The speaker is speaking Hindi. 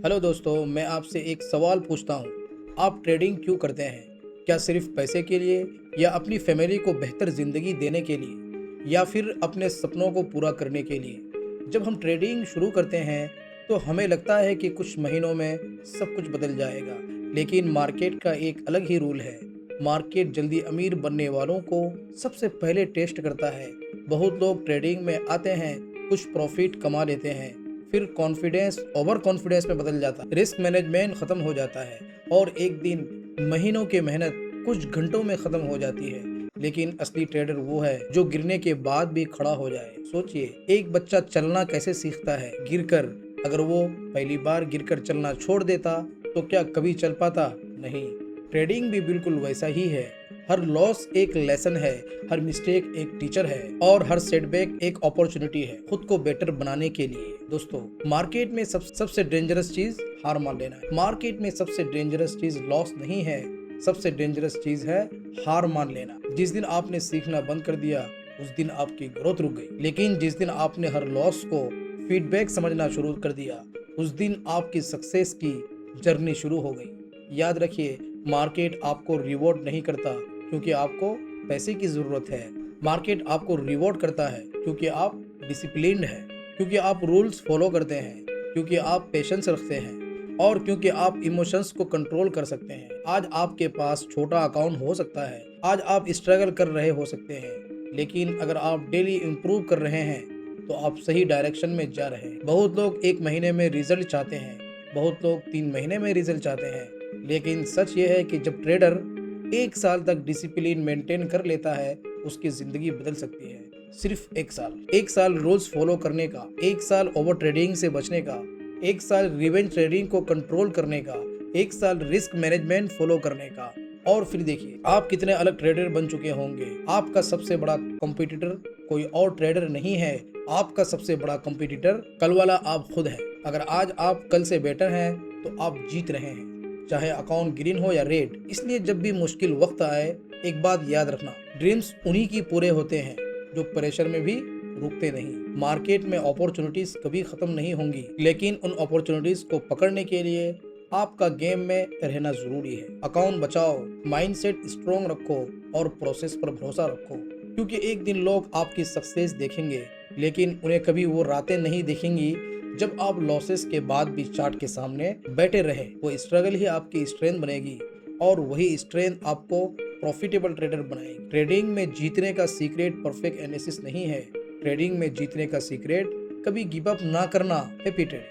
हेलो दोस्तों, मैं आपसे एक सवाल पूछता हूँ। आप ट्रेडिंग क्यों करते हैं? क्या सिर्फ पैसे के लिए, या अपनी फैमिली को बेहतर ज़िंदगी देने के लिए, या फिर अपने सपनों को पूरा करने के लिए? जब हम ट्रेडिंग शुरू करते हैं तो हमें लगता है कि कुछ महीनों में सब कुछ बदल जाएगा, लेकिन मार्केट का एक अलग ही रूल है। मार्केट जल्दी अमीर बनने वालों को सबसे पहले टेस्ट करता है। बहुत लोग ट्रेडिंग में आते हैं, कुछ प्रॉफिट कमा लेते हैं, फिर कॉन्फिडेंस ओवर कॉन्फिडेंस में बदल जाता है, रिस्क मैनेजमेंट खत्म हो जाता है, और एक दिन महीनों की मेहनत कुछ घंटों में खत्म हो जाती है। लेकिन असली ट्रेडर वो है जो गिरने के बाद भी खड़ा हो जाए। सोचिए, एक बच्चा चलना कैसे सीखता है? गिरकर। अगर वो पहली बार गिरकर चलना छोड़ देता तो क्या कभी चल पाता? नहीं। ट्रेडिंग भी बिल्कुल वैसा ही है। हर लॉस एक लेसन है, हर मिस्टेक एक टीचर है, और हर सेटबैक एक अपॉर्चुनिटी है खुद को बेटर बनाने के लिए। दोस्तों, मार्केट में सबसे डेंजरस चीज हार मान लेना है। मार्केट में सबसे डेंजरस चीज लॉस नहीं है, सबसे डेंजरस चीज है हार मान लेना। जिस दिन आपने सीखना बंद कर दिया, उस दिन आपकी ग्रोथ रुक गई। लेकिन जिस दिन आपने हर लॉस को फीडबैक समझना शुरू कर दिया, उस दिन आपकी सक्सेस की जर्नी शुरू हो गई। याद रखिए, मार्केट आपको रिवॉर्ड नहीं करता क्योंकि आपको पैसे की जरूरत है। मार्केट आपको रिवॉर्ड करता है क्योंकि आप डिसिप्लिन्ड हैं, क्योंकि आप रूल्स फॉलो करते हैं, क्योंकि आप पेशेंस रखते हैं, और क्योंकि आप इमोशंस को कंट्रोल कर सकते हैं। आज आपके पास छोटा अकाउंट हो सकता है, आज आप स्ट्रगल कर रहे हो सकते हैं, लेकिन अगर आप डेली इम्प्रूव कर रहे हैं तो आप सही डायरेक्शन में जा रहे हैं। बहुत लोग 1 महीने में रिजल्ट चाहते हैं, बहुत लोग 3 महीने में रिजल्ट चाहते हैं, लेकिन सच ये है कि जब ट्रेडर 1 साल तक डिसिप्लिन मेंटेन कर लेता है, उसकी जिंदगी बदल सकती है। सिर्फ 1 साल। 1 साल रूल्स फॉलो करने का, 1 साल ओवर ट्रेडिंग से बचने का, 1 साल रिवेंज ट्रेडिंग को कंट्रोल करने का, 1 साल रिस्क मैनेजमेंट फॉलो करने का, और फिर देखिए आप कितने अलग ट्रेडर बन चुके होंगे। आपका सबसे बड़ा कंपटीटर कोई और ट्रेडर नहीं है, आपका सबसे बड़ा कंपटीटर कल वाला आप खुद हैं। अगर आज आप कल से बेटर हैं तो आप जीत रहे हैं, चाहे अकाउंट ग्रीन हो या रेड। इसलिए जब भी मुश्किल वक्त आए, एक बात याद रखना, ड्रीम्स उन्हीं की पूरे होते हैं जो प्रेशर में भी रुकते नहीं। मार्केट में अपॉर्चुनिटीज कभी खत्म नहीं होंगी, लेकिन उन अपॉर्चुनिटीज को पकड़ने के लिए आपका गेम में रहना जरूरी है। अकाउंट बचाओ, माइंडसेट स्ट्रॉन्ग रखो, और प्रोसेस पर भरोसा रखो, क्योंकि एक दिन लोग आपकी सक्सेस देखेंगे, लेकिन उन्हें कभी वो रातें नहीं दिखेंगी जब आप लॉसेस के बाद भी चार्ट के सामने बैठे रहे। वो स्ट्रगल ही आपकी स्ट्रेंथ बनेगी, और वही स्ट्रेंथ आपको प्रॉफिटेबल ट्रेडर बनाएगी। ट्रेडिंग में जीतने का सीक्रेट परफेक्ट एनालिसिस नहीं है, ट्रेडिंग में जीतने का सीक्रेट कभी गिव अप ना करना। Happy trading.